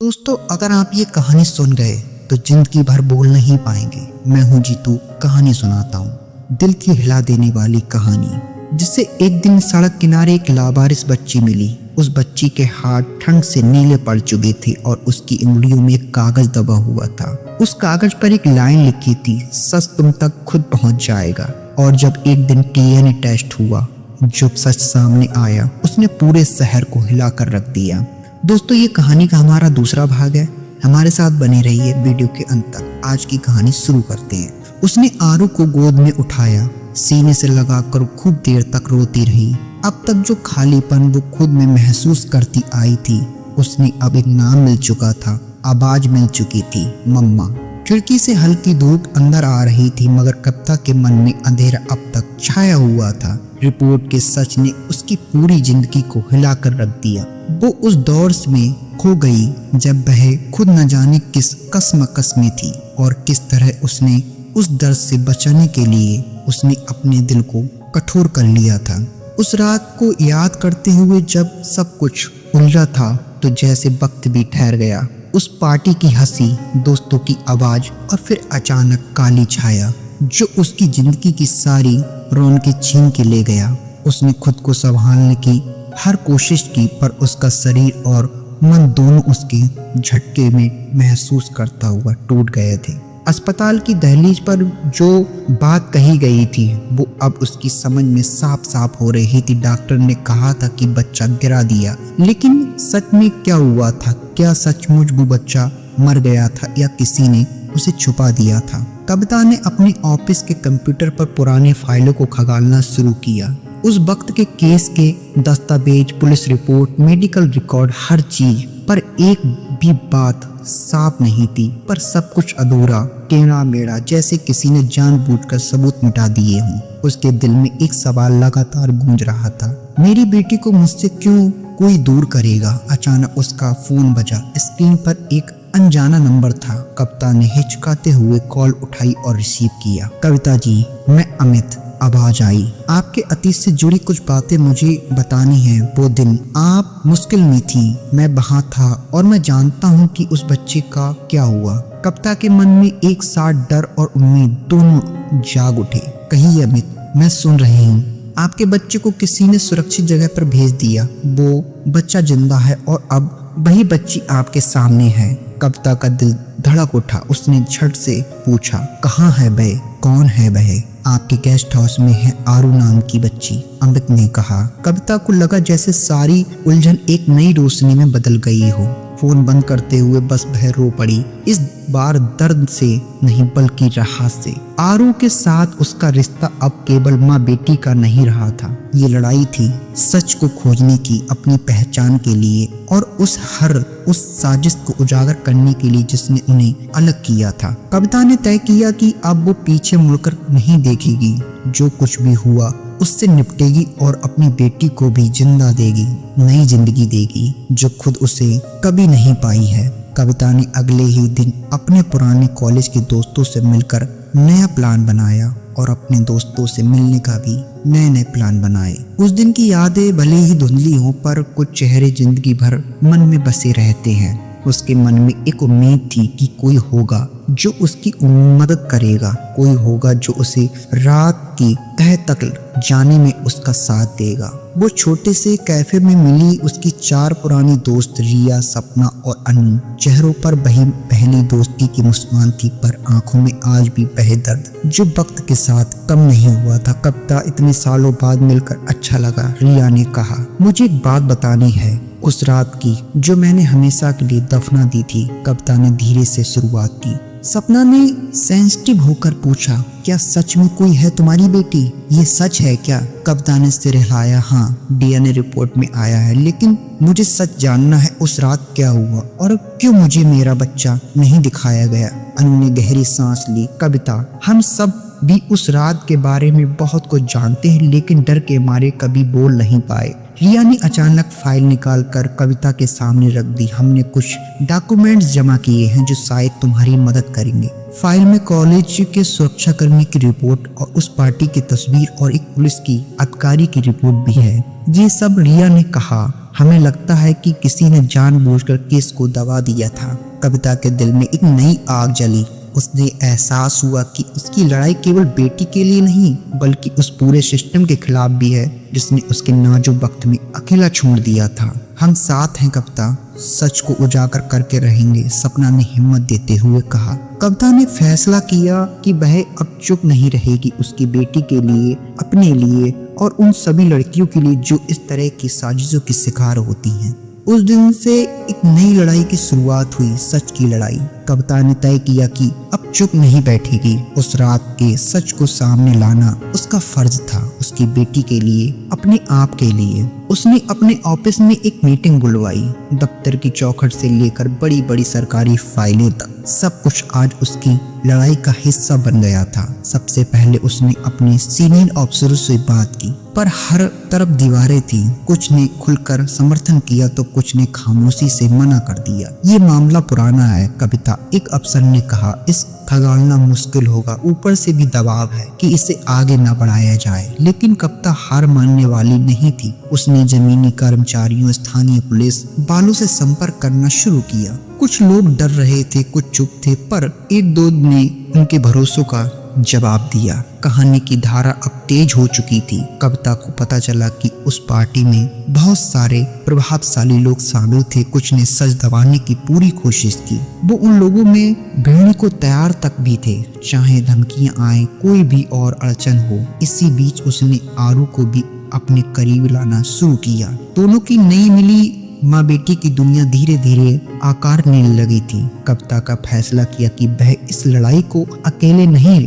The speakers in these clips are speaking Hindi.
दोस्तों, अगर आप ये कहानी सुन गए तो जिंदगी भर बोल नहीं पाएंगे। मैं हूँ जीतू, कहानी सुनाता हूँ। दिल की हिला देने वाली कहानी, जिससे एक दिन सड़क किनारे एक लावारिस बच्ची मिली। उस बच्ची के हाथ ठंड से नीले पड़ चुके थे और उसकी उंगलियों में एक कागज दबा हुआ था। उस कागज पर एक लाइन लिखी थी, सच तुम तक खुद पहुंच जाएगा। और जब एक दिन डीएनए टेस्ट हुआ, जो सच सामने आया, उसने पूरे शहर को हिला कर रख दिया। दोस्तों, ये कहानी का हमारा दूसरा भाग है। हमारे साथ बने रहिए वीडियो के अंत तक। आज की कहानी शुरू करते हैं। उसने आरू को गोद में उठाया, सीने से लगाकर खूब देर तक रोती रही। अब तक जो खालीपन वो खुद में महसूस करती आई थी, उसने अब एक नाम मिल चुका था, आवाज मिल चुकी थी, मम्मा। खिड़की से हल्की धूप अंदर आ रही थी, मगर कविता के मन में अंधेरा अब तक छाया हुआ था। रिपोर्ट के सच ने उसकी पूरी जिंदगी को हिलाकर रख दिया। वो उस दौर में खो गई जब वह खुद न जाने किस कस्मकस में थी, और किस तरह उसने उस दर्द से बचने के लिए उसने अपने दिल को कठोर कर लिया था। उस रात को याद करते हुए जब सब कुछ उलझा था, तो जैसे वक्त भी ठहर गया। उस पार्टी की हंसी, दोस्तों की आवाज और फिर अचानक काली छाया, जो उसकी जिंदगी की सारी रौनकें छीन के ले गया। उसने खुद को संभालने की हर कोशिश की, पर उसका शरीर और मन दोनों उसके झटके में महसूस करता हुआ टूट गए थे। अस्पताल की दहलीज पर जो बात कही गई थी, वो अब उसकी समझ में साफ साफ हो रही थी। डॉक्टर ने कहा था कि बच्चा गिरा दिया, लेकिन सच में क्या हुआ था? क्या सचमुच वो बच्चा मर गया था या किसी ने उसे छुपा दिया था? कविता ने अपने ऑफिस के कंप्यूटर पर पुराने फाइलों को खंगालना शुरू किया। उस वक्त के केस के दस्तावेज, पुलिस रिपोर्ट, मेडिकल रिकॉर्ड, हर चीज पर एक भी बात साफ नहीं थी। पर सब कुछ अधूरा, टेढ़ा मेढ़ा, जैसे किसी ने जानबूझकर सबूत मिटा दिए हों। उसके दिल में एक सवाल लगातार गूंज रहा था, मेरी बेटी को मुझसे क्यों कोई दूर करेगा? अचानक उसका फोन बजा। स्क्रीन पर एक अनजाना नंबर था। कविता ने हिचकाते हुए कॉल उठाई और रिसीव किया। कविता जी, मैं अमित। आवाज आई, आपके अतीत से जुड़ी कुछ बातें मुझे बतानी है। वो दिन आप मुश्किल में थी, मैं वहां था, और मैं जानता हूँ कि उस बच्चे का क्या हुआ। कविता के मन में एक साथ डर और उम्मीद दोनों जाग उठे। कहिए अमित, मैं सुन रही हूँ। आपके बच्चे को किसी ने सुरक्षित जगह पर भेज दिया। वो बच्चा जिंदा है और अब वही बच्ची आपके सामने है। कविता का दिल धड़क उठा। उसने झट से पूछा, कहाँ है वह? कौन है वह? आपके गेस्ट हाउस में है आरू नाम की बच्ची, अमित ने कहा। कविता को लगा जैसे सारी उलझन एक नई रोशनी में बदल गई हो। फोन बंद करते हुए बस वह रो पड़ी, इस बार दर्द से नहीं बल्कि राहत से। आरू के साथ उसका रिश्ता अब केवल माँ बेटी का नहीं रहा था। ये लड़ाई थी सच को खोजने की, अपनी पहचान के लिए, और उस साजिश को उजागर करने के लिए जिसने उन्हें अलग किया था। कविता ने तय किया कि अब वो पीछे मुड़कर नहीं देखेगी। जो कुछ भी हुआ उससे निपटेगी और अपनी बेटी को भी जिंदा देगी, नई जिंदगी देगी जो खुद उसे कभी नहीं पाई है। कविता ने अगले ही दिन अपने पुराने कॉलेज के दोस्तों से मिलकर नया प्लान बनाया और अपने दोस्तों से मिलने का भी नए प्लान बनाए। उस दिन की यादें भले ही धुंधली हों, पर कुछ चेहरे जिंदगी भर मन में बसे रहते हैं। उसके मन में एक उम्मीद थी कि कोई होगा जो उसकी मदद करेगा, कोई होगा जो उसे रात की तह तक जाने में उसका साथ देगा। वो छोटे से कैफे में मिली उसकी 4 पुरानी दोस्त, रिया, सपना और अनु। चेहरों पर वही पहली दोस्ती की मुस्कान थी, पर आंखों में आज भी वह दर्द जो वक्त के साथ कम नहीं हुआ था। कविता, इतने सालों बाद मिलकर अच्छा लगा। रिया ने कहा, मुझे एक बात बतानी है, उस रात की जो मैंने हमेशा के लिए दफना दी थी। कविता ने धीरे से शुरुआत की। सपना ने सेंसिटिव होकर पूछा, क्या सच में कोई है तुम्हारी बेटी? ये सच है क्या? कविता ने सिर हिलाया। हाँ, डीएनए रिपोर्ट में आया है, लेकिन मुझे सच जानना है, उस रात क्या हुआ और क्यों मुझे मेरा बच्चा नहीं दिखाया गया? अनु ने गहरी सांस ली। कविता, हम सब भी उस रात के बारे में बहुत कुछ जानते हैं, लेकिन डर के मारे कभी बोल नहीं पाए। रिया ने अचानक फाइल निकालकर कविता के सामने रख दी। हमने कुछ डॉक्यूमेंट्स जमा किए हैं जो शायद तुम्हारी मदद करेंगे। फाइल में कॉलेज के सुरक्षाकर्मी की रिपोर्ट और उस पार्टी की तस्वीर और एक पुलिस की अधिकारी की रिपोर्ट भी है। ये सब, रिया ने कहा। हमें लगता है कि किसी ने जानबूझकर केस को दबा दिया था। कविता के दिल में एक नई आग जली। उसने एहसास हुआ कि उसकी लड़ाई केवल बेटी के लिए नहीं बल्कि उस पूरे सिस्टम के खिलाफ भी है जिसने उसके नाजुक वक्त में अकेला छोड़ दिया था। हम साथ हैं कविता, सच को उजागर करके रहेंगे, सपना ने हिम्मत देते हुए कहा। कविता ने फैसला किया कि वह अब चुप नहीं रहेगी, उसकी बेटी के लिए, अपने लिए और उन सभी लड़कियों के लिए जो इस तरह की साजिशों की शिकार होती हैं। उस दिन से एक नई लड़ाई की शुरुआत हुई, सच की लड़ाई। कविता ने तय किया कि अब चुप नहीं बैठेगी। उस रात के सच को सामने लाना उसका फर्ज था, उसकी बेटी के लिए, अपने आप के लिए। उसने अपने ऑफिस में एक मीटिंग बुलवाई। दफ्तर की चौखट से लेकर बड़ी बड़ी सरकारी फाइलें तक सब कुछ आज उसकी लड़ाई का हिस्सा बन गया था। सबसे पहले उसने अपने सीनियर अफसरों से बात की, पर हर तरफ दीवारें थी। कुछ ने खुलकर समर्थन किया तो कुछ ने खामोशी से मना कर दिया। ये मामला पुराना है कविता, एक अफसर ने कहा, इस खगाड़ना मुश्किल होगा, ऊपर से भी दबाव है कि इसे आगे न बढ़ाया जाए। लेकिन कविता हार मानने वाली नहीं थी। उसने जमीनी कर्मचारियों, स्थानीय पुलिस वालों से संपर्क करना शुरू किया। कुछ लोग डर रहे थे, कुछ चुप थे, पर एक दो ने उनके भरोसों का जवाब दिया। कहानी की धारा अब तेज हो चुकी थी। कविता को पता चला कि उस पार्टी में बहुत सारे प्रभावशाली लोग शामिल थे। कुछ ने सच दबाने की पूरी कोशिश की। वो उन लोगों में भिड़ने को तैयार तक भी थे, चाहे धमकियां आए, कोई भी और अड़चन हो। इसी बीच उसने आरू को भी अपने करीब लाना शुरू किया। दोनों की नई मिली माँ बेटी की दुनिया धीरे धीरे आकार लेने लगी थी। कविता का फैसला किया कि वह इस लड़ाई को अकेले नहीं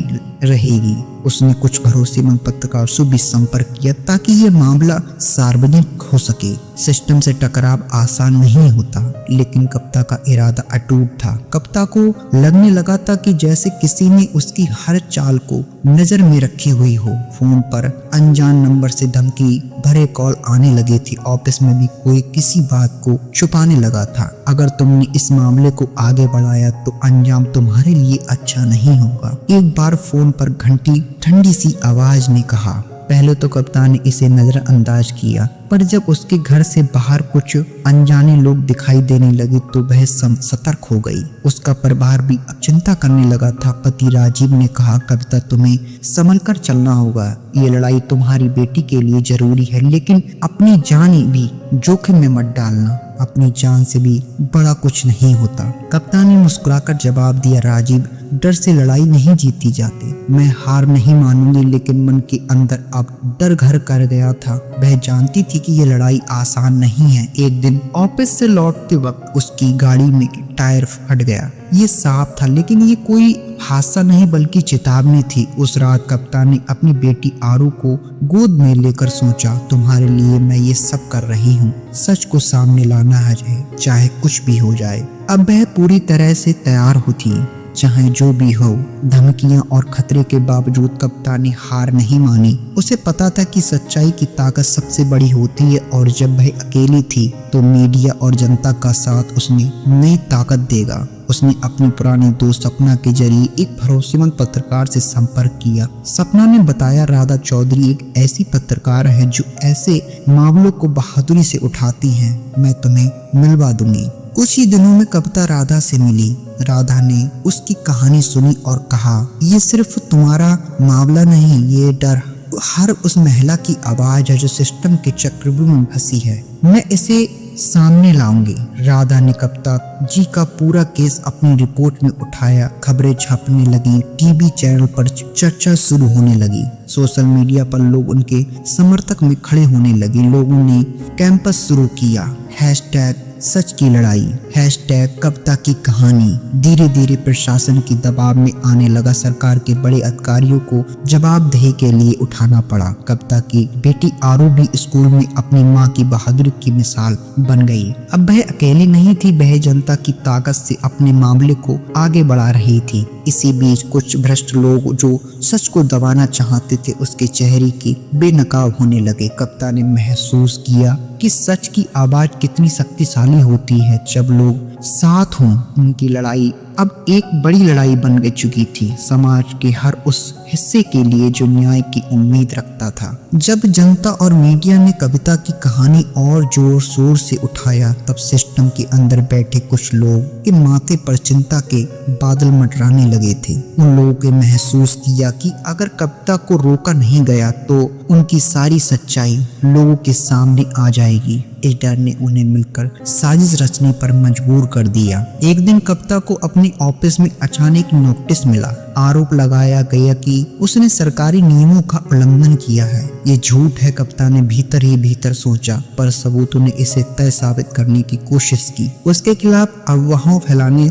रहेगी। उसने कुछ भरोसेमंद पत्रकारों से भी संपर्क किया ताकि यह मामला सार्वजनिक हो सके। सिस्टम से टकराव आसान नहीं होता, लेकिन कविता का इरादा अटूट था। कविता को लगने लगा था कि जैसे किसी ने उसकी हर चाल को नजर में रखी हुई हो। फोन पर अनजान नंबर से धमकी भरे कॉल आने लगे थे। ऑफिस में भी कोई किसी बात को छुपाने लगा था। अगर तुमने इस मामले को आगे बढ़ाया तो अंजाम तुम्हारे लिए अच्छा नहीं होगा, एक बार फोन पर घंटी ठंडी सी आवाज ने कहा। पहले तो कविता ने इसे नजरअंदाज किया, पर जब उसके घर से बाहर कुछ अनजाने लोग दिखाई देने लगे तो वह सतर्क हो गई। उसका परिवार भी अब चिंता करने लगा था। पति राजीव ने कहा, कविता तुम्हें संभल कर चलना होगा। ये लड़ाई तुम्हारी बेटी के लिए जरूरी है, लेकिन अपनी जान भी जोखिम में मत डालना। अपनी जान से भी बड़ा कुछ नहीं होता। कविता ने मुस्कुराकर जवाब दिया, राजीव, डर से लड़ाई नहीं जीती जाती। मैं हार नहीं मानूंगी। लेकिन मन के अंदर अब डर घर कर गया था। वह जानती थी कि यह लड़ाई आसान नहीं है। एक दिन ऑफिस से लौटते वक्त उसकी गाड़ी में टायर फट गया। ये साफ था, लेकिन ये कोई हादसा नहीं बल्कि चेतावनी थी। उस रात कविता ने अपनी बेटी आरू को गोद में लेकर सोचा, तुम्हारे लिए मैं ये सब कर रही हूँ। सच को सामने लाना है, चाहे कुछ भी हो जाए। अब वह पूरी तरह से तैयार होती, चाहे जो भी हो। धमकियां और खतरे के बावजूद कविता ने हार नहीं मानी। उसे पता था कि सच्चाई की ताकत सबसे बड़ी होती है, और जब वह अकेली थी तो मीडिया और जनता का साथ उसने नई ताकत देगा। उसने अपनी पुरानी दोस्त सपना के जरिए एक भरोसेमंद पत्रकार से संपर्क किया। सपना ने बताया, राधा चौधरी एक ऐसी पत्रकार है जो ऐसे मामलों को बहादुरी से उठाती है। मैं तुम्हें मिलवा दूंगी। कुछ ही दिनों में कविता राधा से मिली। राधा ने उसकी कहानी सुनी और कहा, ये सिर्फ तुम्हारा मामला नहीं, ये डर हर उस महिला की आवाज है जो सिस्टम के चक्रव्यूह में फंसी है। मैं इसे सामने लाऊंगी। राधा ने कविता जी का पूरा केस अपनी रिपोर्ट में उठाया। खबरें छपने लगी, टीवी चैनल पर चर्चा शुरू होने लगी। सोशल मीडिया पर लोग उनके समर्थक में खड़े होने लगे। लोगों ने कैंपस शुरू किया, हैशटैग सच की लड़ाई, हैशटैग कविता की कहानी। धीरे धीरे प्रशासन की दबाव में आने लगा। सरकार के बड़े अधिकारियों को जवाबदेही के लिए उठाना पड़ा। कविता की बेटी आरू भी स्कूल में अपनी माँ की बहादुरी की मिसाल बन गई। अब वह अकेली नहीं थी, वह जनता की ताकत से अपने मामले को आगे बढ़ा रही थी। इसी बीच कुछ भ्रष्ट लोग जो सच को दबाना चाहते थे उसके चेहरे की बेनकाब होने लगे। कविता ने महसूस किया कि सच की आवाज कितनी शक्तिशाली होती है जब लोग साथ हों। उनकी लड़ाई अब एक बड़ी लड़ाई बन गई चुकी थी, समाज के हर उस हिस्से के लिए जो न्याय की उम्मीद रखता था। जब जनता और मीडिया ने कविता की कहानी और जोर शोर से उठाया, तब सिस्टम के अंदर बैठे कुछ लोग के माथे पर चिंता के बादल मंडराने लगे थे। उन लोगों के महसूस किया कि अगर कविता को रोका नहीं गया तो उनकी सारी सच्चाई लोगों के सामने आ जाएगी। इस डर ने उन्हें मिलकर साजिश रचने पर मजबूर कर दिया। एक दिन कविता को अपने ऑफिस में अचानक नोटिस मिला। आरोप लगाया गया कि उसने सरकारी नियमों का उल्लंघन किया है। ये झूठ है, कविता ने भीतर ही भीतर सोचा, पर सबूतों ने इसे तय साबित करने की कोशिश की। उसके खिलाफ अफवाहों फैलाने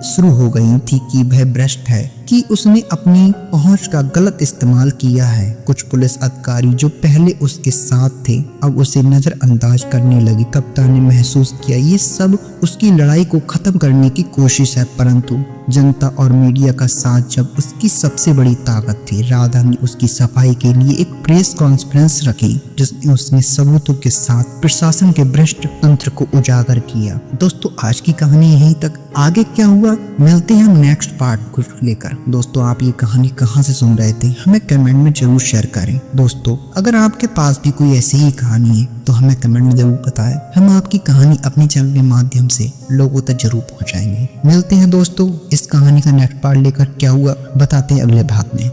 शुरू हो गई थी कि वह भ्रष्ट है, कि उसने अपनी पहुंच का गलत इस्तेमाल किया है। कुछ पुलिस अधिकारी जो पहले उसके साथ थे अब उसे नजरअंदाज करने लगे। कविता ने महसूस किया ये सब उसकी लड़ाई को खत्म करने की कोशिश है, परंतु जनता और मीडिया का साथ जब उसकी सबसे बड़ी ताकत थी। राधा ने उसकी सफाई के लिए एक प्रेस कॉन्फ्रेंस रखी, जिसमें उसने सबूतों के साथ प्रशासन के भ्रष्ट तंत्र को उजागर किया। दोस्तों, आज की कहानी यहीं तक। आगे क्या हुआ, मिलते हैं हम नेक्स्ट पार्ट को लेकर। दोस्तों, आप ये कहानी कहाँ से सुन रहे थे हमें कमेंट में जरूर शेयर करें। दोस्तों, अगर आपके पास भी कोई ऐसी ही कहानी है तो हमें कमेंट में जरूर बताएं। हम आपकी कहानी अपने चैनल के माध्यम से लोगों तक जरूर पहुंचाएंगे। मिलते हैं दोस्तों इस कहानी का नेक्स्ट पार्ट लेकर। क्या हुआ बताते हैं अगले भाग में।